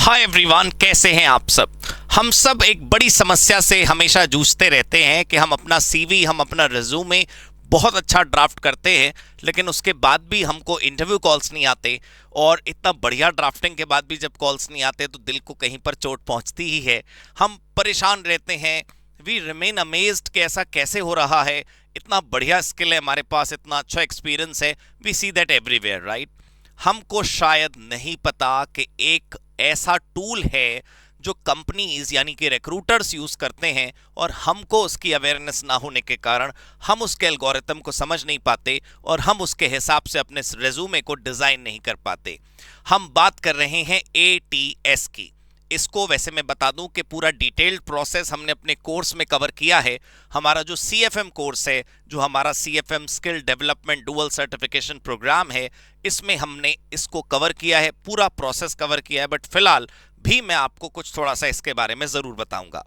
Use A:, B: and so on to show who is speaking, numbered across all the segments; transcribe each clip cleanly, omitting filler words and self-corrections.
A: Hi everyone, कैसे हैं आप सब। हम सब एक बड़ी समस्या से हमेशा जूझते रहते हैं कि हम अपना सीवी, हम अपना रिज्यूमे बहुत अच्छा ड्राफ्ट करते हैं, लेकिन उसके बाद भी हमको इंटरव्यू कॉल्स नहीं आते। और इतना बढ़िया ड्राफ्टिंग के बाद भी जब कॉल्स नहीं आते तो दिल को कहीं पर चोट पहुंचती ही है। हम परेशान रहते हैं। वी रिमेन अमेज्ड कि ऐसा कैसे हो रहा है। इतना बढ़िया स्किल है हमारे पास, इतना अच्छा एक्सपीरियंस है। We see that everywhere, right. हमको शायद नहीं पता कि एक ऐसा टूल है जो कंपनीज यानी कि रिक्रूटर्स यूज करते हैं, और हमको उसकी अवेयरनेस ना होने के कारण हम उसके एल्गोरिथम को समझ नहीं पाते और हम उसके हिसाब से अपने रेज्यूमे को डिजाइन नहीं कर पाते। हम बात कर रहे हैं एटीएस की। इसको वैसे मैं बता दूं कि पूरा डिटेल्ड प्रोसेस हमने अपने कोर्स में कवर किया है। हमारा जो सीएफएम कोर्स है, जो हमारा CFM skill development dual certification programme है, इसमें हमने इसको कवर किया है, पूरा प्रोसेस कवर किया है। बट फिलहाल भी मैं आपको कुछ थोड़ा सा इसके बारे में जरूर बताऊंगा।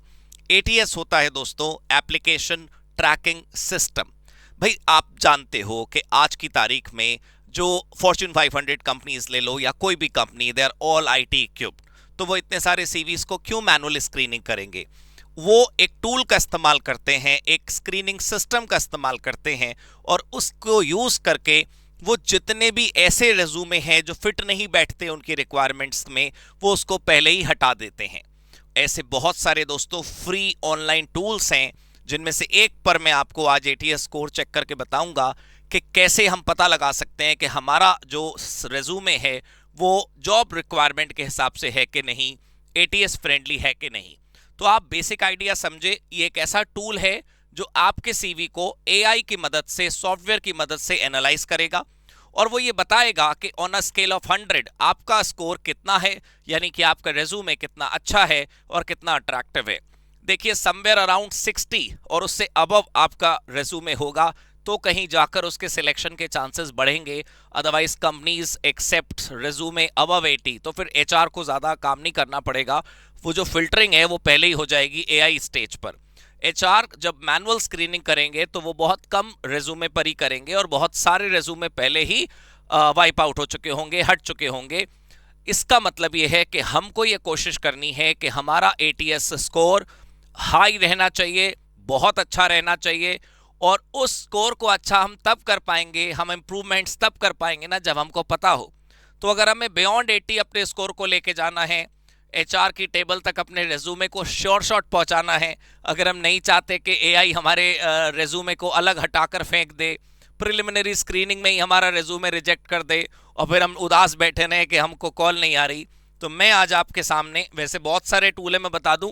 A: एटीएस होता है दोस्तों एप्लीकेशन ट्रैकिंग सिस्टम। भाई आप जानते हो कि आज की तारीख में जो फॉर्च्यून 500 कंपनीज ले लो या कोई भी company, they are all IT equipped. तो वो इतने सारे सीवीज को क्यों मैनुअल स्क्रीनिंग करेंगे। वो एक टूल का इस्तेमाल करते हैं, एक स्क्रीनिंग सिस्टम का इस्तेमाल करते हैं, और उसको यूज करके वो जितने भी ऐसे रेज्यूमे हैं जो फिट नहीं बैठते उनकी रिक्वायरमेंट्स में, वो उसको पहले ही हटा देते हैं। ऐसे बहुत सारे दोस्तों फ्री ऑनलाइन टूल्स हैं, जिनमें से एक पर मैं आपको आज एटीएस स्कोर चेक करके बताऊंगा कि कैसे हम पता लगा सकते हैं कि हमारा जो रेज्यूमे है वो जॉब रिक्वायरमेंट के हिसाब से है कि नहीं, एटीएस फ्रेंडली है कि नहीं। तो आप बेसिक आइडिया समझे, ये एक ऐसा टूल है जो आपके सीवी को एआई की मदद से, सॉफ्टवेयर की मदद से एनालाइज करेगा, और वो ये बताएगा कि ऑन अ स्केल ऑफ 100 आपका स्कोर कितना है, यानी कि आपका रेज्यूमे कितना अच्छा है और कितना अट्रैक्टिव है। देखिए समवेयर अराउंड 60 और उससे अबव आपका रेज्यूमे होगा तो कहीं जाकर उसके सिलेक्शन के चांसेस बढ़ेंगे। Otherwise companies accept resume above 80, तो फिर एचआर को ज़्यादा काम नहीं करना पड़ेगा। वो जो फिल्टरिंग है वो पहले ही हो जाएगी एआई स्टेज पर। एचआर जब मैनुअल स्क्रीनिंग करेंगे तो वो बहुत कम रेज्यूमे पर ही करेंगे, और बहुत सारे रेज्यूमे पहले ही वाइप आउट हो चुके होंगे, हट चुके होंगे। इसका मतलब ये है कि हमको ये कोशिश करनी है कि हमारा एटीएस स्कोर हाई रहना चाहिए, बहुत अच्छा रहना चाहिए। और उस स्कोर को अच्छा हम तब कर पाएंगे, हम इंप्रूवमेंट्स तब कर पाएंगे ना जब हमको पता हो। तो अगर हमें बियॉन्ड 80 अपने स्कोर को लेके जाना है, एचआर की टेबल तक अपने रेज्यूमे को श्योर शॉट पहुंचाना है, अगर हम नहीं चाहते कि एआई हमारे रेज्यूमे को अलग हटाकर फेंक दे, प्रिलिमिनरी स्क्रीनिंग में ही हमारा रेज्यूमे रिजेक्ट कर दे और फिर हम उदास बैठे रहें कि हमको कॉल नहीं आ रही, तो मैं आज आपके सामने, वैसे बहुत सारे टूल है मैं बता दूं,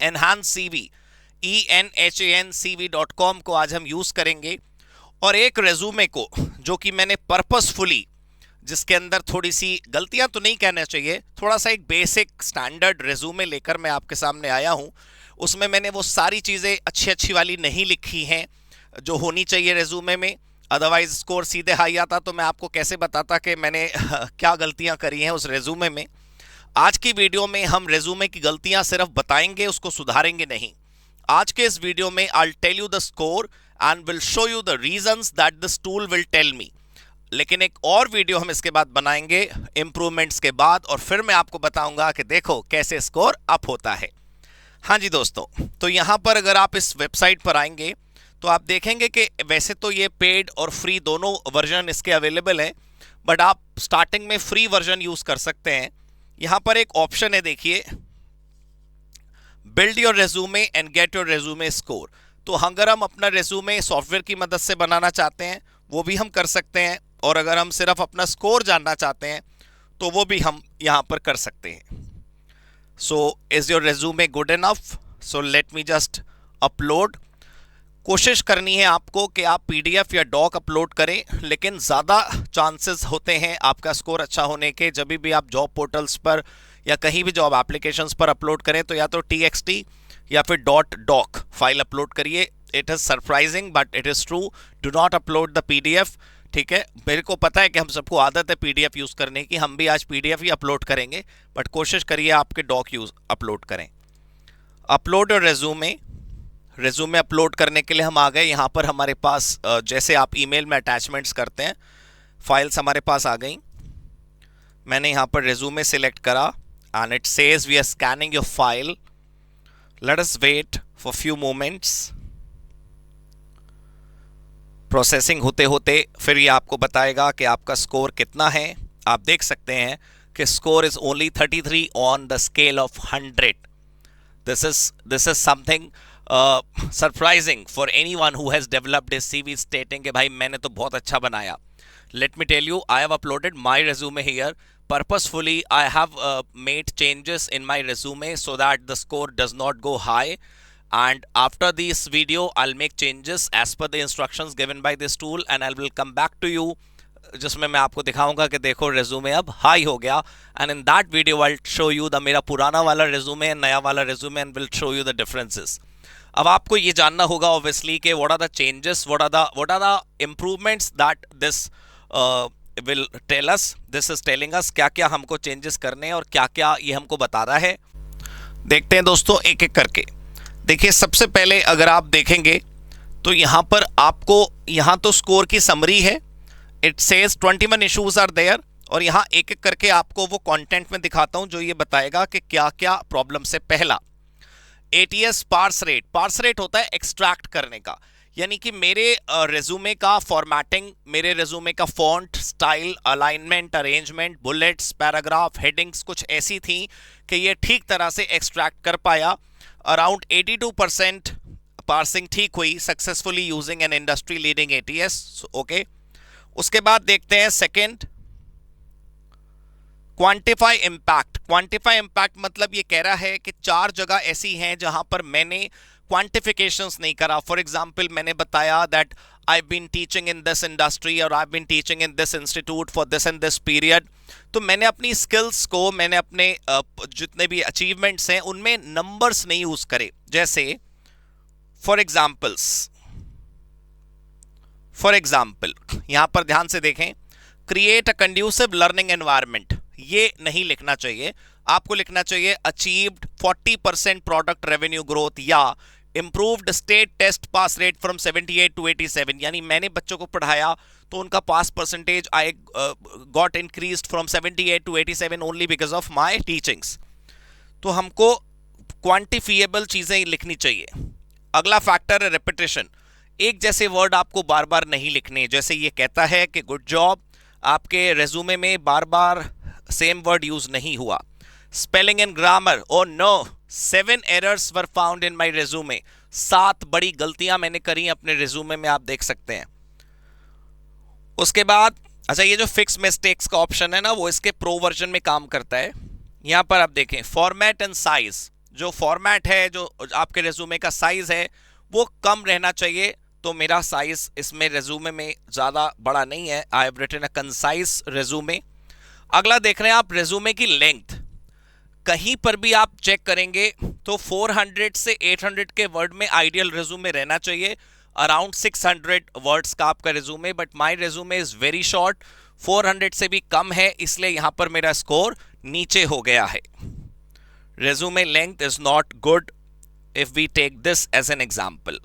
A: एनहांस सीवी enhancecv.com को आज हम यूज करेंगे। और एक रेज्यूमे को जो कि मैंने पर्पसफुली, जिसके अंदर थोड़ी सी गलतियां तो नहीं कहना चाहिए, थोड़ा सा एक बेसिक स्टैंडर्ड रेज्यूमे लेकर मैं आपके सामने आया हूं। उसमें मैंने वो सारी चीज़ें अच्छी अच्छी वाली नहीं लिखी हैं जो होनी चाहिए रेज्यूमे में, अदरवाइज स्कोर सीधे हाई आता तो मैं आपको कैसे बताता कि मैंने क्या गलतियां करी हैं उस रेज्यूमे में। आज की वीडियो में हम रेज्यूमे की गलतियां सिर्फ बताएंगे, उसको सुधारेंगे नहीं। आज के इस वीडियो में I tell you the score and will show you the reasons that this tool will tell me. लेकिन एक और वीडियो हम इसके बाद बनाएंगे इंप्रूवमेंट्स के बाद, और फिर मैं आपको बताऊंगा कि देखो कैसे स्कोर अप होता है। हाँ जी दोस्तों, तो यहां पर अगर आप इस वेबसाइट पर आएंगे तो आप देखेंगे कि वैसे तो ये पेड और फ्री दोनों वर्जन इसके अवेलेबल हैं, बट आप स्टार्टिंग में फ्री वर्जन यूज कर सकते हैं। यहां पर एक ऑप्शन है, देखिए, build your resume and get your resume score. तो अगर हम अपना रेज्यूमे सॉफ्टवेयर की मदद से बनाना चाहते हैं वो भी हम कर सकते हैं, और अगर हम सिर्फ अपना स्कोर जानना चाहते हैं तो वो भी हम यहां पर कर सकते हैं। So is your resume good enough? So let me just upload. कोशिश करनी है आपको कि आप पीडीएफ या डॉक अपलोड करें, लेकिन ज़्यादा चांसेस होते हैं आपका स्कोर अच्छा होने के जब भी आप जॉब पोर्टल्स पर या कहीं भी जॉब एप्लीकेशंस पर अपलोड करें, तो या तो टीएक्सटी या फिर .doc फाइल अपलोड करिए। It is surprising but it is true, do not upload the PDF. ठीक है, मेरे को पता है कि हम सबको आदत है पीडीएफ यूज़ करने की, हम भी आज पीडीएफ ही अपलोड करेंगे, बट कोशिश करिए आपके डॉक यूज अपलोड करें। अपलोड और रेज्यूमे अपलोड करने के लिए हम आ गए यहाँ पर। हमारे पास जैसे आप ईमेल में अटैचमेंट्स करते हैं, फाइल्स हमारे पास आ गई। मैंने यहाँ पर रेज्यूमे सिलेक्ट करा and it says we are scanning your file. Let us wait for few moments. Processing होते होते फिर ये आपको बताएगा कि आपका स्कोर कितना है. आप देख सकते हैं कि score is only 33 on the scale of 100. This is something surprising for anyone who has developed a CV stating कि भाई मैंने तो बहुत अच्छा बनाया. Let me tell you, I have uploaded my resume here. Purposefully, I have made changes in my resume so that the score does not go high. And after this video, I'll make changes as per the instructions given by this tool, and I will come back to you जिसमें मैं आपको दिखाऊंगा कि देखो resume अब high हो गया. And in that video I show you the मेरा पुराना वाला रेज्यूमे एंड नया वाला resume and will show you the differences. अब आपको ये जानना होगा ऑब्वियसली कि what are the changes, what are the improvements that this will tell us. This is telling us क्या क्या हमको चेंजेस करने हैं और क्या क्या ये हमको बता रहा है. देखते हैं दोस्तों एक एक करके. देखिए सबसे पहले अगर आप देखेंगे तो यहाँ पर आपको यहाँ तो स्कोर की समरी है. It says 21 issues are there, और यहाँ एक एक करके आपको वो कंटेंट में दिखाता हूँ जो ये बताएगा कि क्या क्या प्रॉब्लम से. पहला ATS parse rate. Parse rate होता है एक्सट्रैक्ट करने का, यानी कि मेरे रेज्यूमे का फॉर्मेटिंग, मेरे रेज्यूमे का font, style, alignment, arrangement, bullets, paragraph, headings कुछ ऐसी थी कि ये ठीक तरह से एक्सट्रैक्ट कर पाया. अराउंड 82% पार्सिंग ठीक हुई successfully using an industry leading ATS. Okay, उसके बाद देखते हैं second, quantify impact. Quantify impact मतलब ये कह रहा है कि 4 जगह ऐसी हैं जहां पर मैंने क्वांटिफिकेशंस नहीं करा. फॉर एग्जांपल मैंने बताया that I been teaching in this industry और I been teaching in this institute for this and this period. तो मैंने अपनी स्किल्स को, मैंने अपने जितने भी अचीवमेंट्स हैं उनमें नंबर्स नहीं यूज करे. जैसे फॉर एग्जाम्पल यहां पर ध्यान से देखें, create a conducive learning environment. ये नहीं लिखना चाहिए. आपको लिखना चाहिए अचीव्ड 40% प्रोडक्ट रेवेन्यू ग्रोथ या improved state test pass rate from 78 to 87. यानी मैंने बच्चों को पढ़ाया तो उनका pass percentage I got increased from 78 to 87 only because of my teachings. तो हमको क्वांटिफिएबल चीजें लिखनी चाहिए. अगला फैक्टर है रेपिटेशन. एक जैसे वर्ड आपको बार बार नहीं लिखने. जैसे ये कहता है कि गुड जॉब, आपके रेज्यूमे में बार बार सेम वर्ड यूज नहीं हुआ. Spelling and grammar, oh no, 7 errors were found in my resume. 7 बड़ी गलतियां मैंने करी अपने रेज्यूमे में, आप देख सकते हैं. उसके बाद अच्छा, ये जो फिक्स मिस्टेक्स का ऑप्शन है ना, वो इसके प्रो वर्जन में काम करता है. यहां पर आप देखें फॉर्मेट एंड साइज. जो फॉर्मेट है, जो आपके रेज्यूमे का साइज है, वो कम रहना चाहिए. तो मेरा साइज इसमें रेज्यूमे में ज़्यादा बड़ा नहीं है. I have written a concise resume. अगला देख रहे हैं आप रेज्यूमे की लेंथ. कहीं पर भी आप चेक करेंगे तो 400 से 800 के वर्ड में आइडियल रेज्यूमे रहना चाहिए. अराउंड 600 वर्ड्स का आपका resume, but my resume is very short. 400 से भी कम है, इसलिए यहां पर मेरा स्कोर नीचे हो गया है. Resume length is not good if we take this as an example.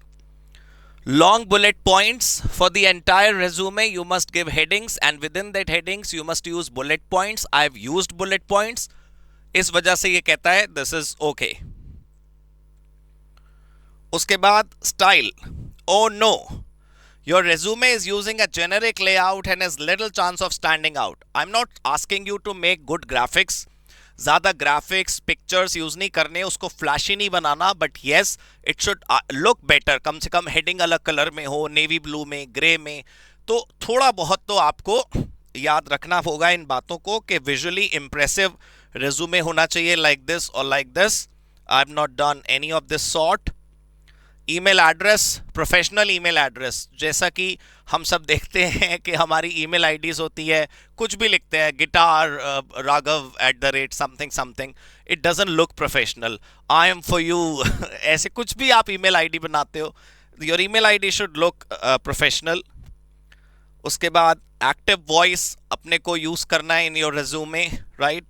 A: Long bullet points. For the entire resume you must give headings, and within that headings you must use bullet points. I have used bullet points. इस वजह से ये कहता है this is okay. उसके बाद style. Oh no, your resume is using a generic layout and has little chance of standing out. I'm not asking you to make good graphics. ज़्यादा graphics, pictures use नहीं करने, उसको flashy नहीं बनाना, but yes it should look better. कम से कम heading अलग कलर में हो, नेवी ब्लू में, ग्रे में. तो थोड़ा बहुत तो आपको याद रखना होगा इन बातों को कि विजुअली इंप्रेसिव रेज्यूमे होना चाहिए, लाइक दिस और like this. I have not done any of this sort. Email address, professional email address. जैसा कि हम सब देखते हैं कि हमारी ईमेल आईडीज होती है, कुछ भी लिखते हैं, गिटार raghav@समथिंग something. It doesn't look professional. I am for you ऐसे कुछ भी आप ईमेल आईडी बनाते हो, your email ID should look professional. उसके बाद एक्टिव वॉइस अपने को यूज करना है इन योर रेज्यूमे, राइट.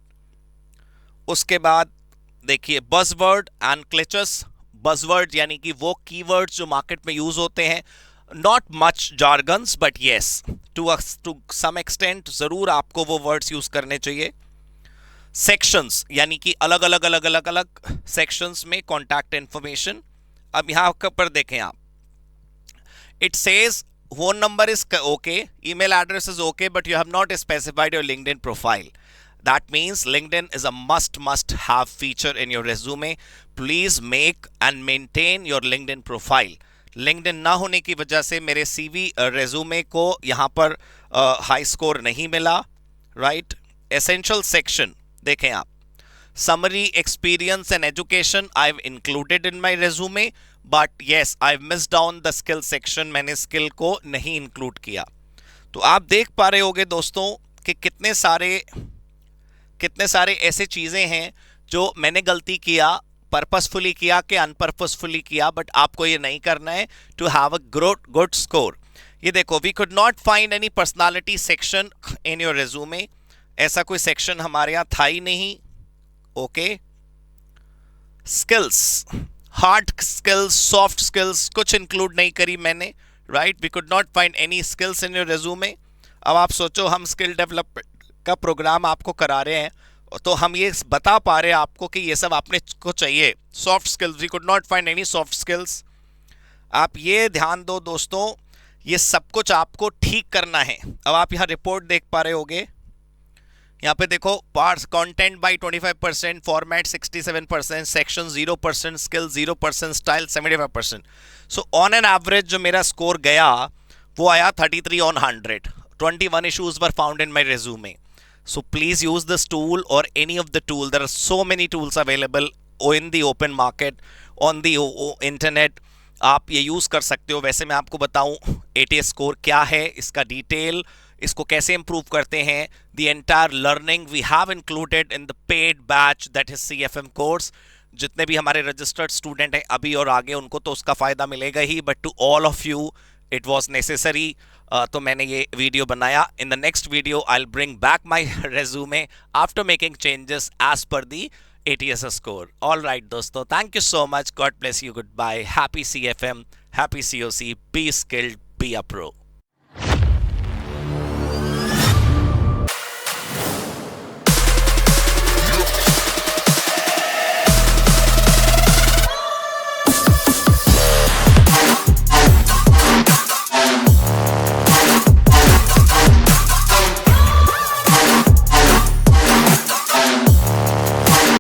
A: उसके बाद देखिए बज़वर्ड एंड क्लिचेस. बज़वर्ड यानी कि वो कीवर्ड्स जो मार्केट में यूज होते हैं. Not much jargons, but yes to some extent जरूर आपको वो वर्ड्स यूज करने चाहिए. सेक्शंस, यानी कि अलग अलग अलग अलग अलग सेक्शंस में कॉन्टैक्ट इन्फॉर्मेशन। अब यहाँ पर देखें आप, it says phone number is okay, email address is okay, but you have not specified your LinkedIn profile. That means LinkedIn is a must have feature in your resume. Please make and maintain your LinkedIn profile. LinkedIn ना होने की वजह से मेरे CV resume को यहाँ पर high score नहीं मिला, राइट। एसेंशियल सेक्शन देखें आप, summary, experience and education I've included in my resume, but yes, I've missed down the skill section, मैंने skill को नहीं include किया। तो आप देख पा रहे होगे दोस्तों कि कितने सारे ऐसे चीज़ें हैं जो मैंने गलती किया, पर्पसफुली किया कि अनपर्पसफुली किया, बट आपको ये नहीं करना है to have a good score. ये देखो, we could not find any personality section in your resume, ऐसा कोई सेक्शन हमारे यहाँ था ही नहीं। Okay, skills, hard skills, soft skills कुछ इंक्लूड नहीं करी मैंने, right. We could not find any skills in your resume. अब आप सोचो, हम स्किल डेवलपमेंट का प्रोग्राम आपको करा रहे हैं तो हम ये बता पा रहे हैं आपको कि ये सब आपने को चाहिए, soft skills. We could not find any soft skills. आप ये ध्यान दो दोस्तों, ये सब कुछ आपको ठीक करना है। अब आप यहाँ रिपोर्ट देख पा रहे होगे, यहाँ पे देखो, parts content bye 25%, format 67%, section 0%, skill 0%, style 75%। So on an average जो मेरा स्कोर गया वो आया 33 on 100। 21 issues were found in my resume. So please use this tool or any of the tool. There are so many tools available in the open market, on the internet. आप ये use कर सकते हो। वैसे मैं आपको बताऊं ATS score क्या है, इसका डिटेल, इसको कैसे इम्प्रूव करते हैं, the entire learning we have included in the paid batch, that is CFM course. जितने भी हमारे रजिस्टर्ड स्टूडेंट हैं अभी और आगे, उनको तो उसका फ़ायदा मिलेगा ही, but to all of you it was necessary. तो मैंने ये वीडियो बनाया। In the next video I will bring back my resume after making changes as per the ATS score. All right, dosto. Thank you so much. God bless you. Goodbye. Happy CFM. Happy COC. Be skilled. Be a pro.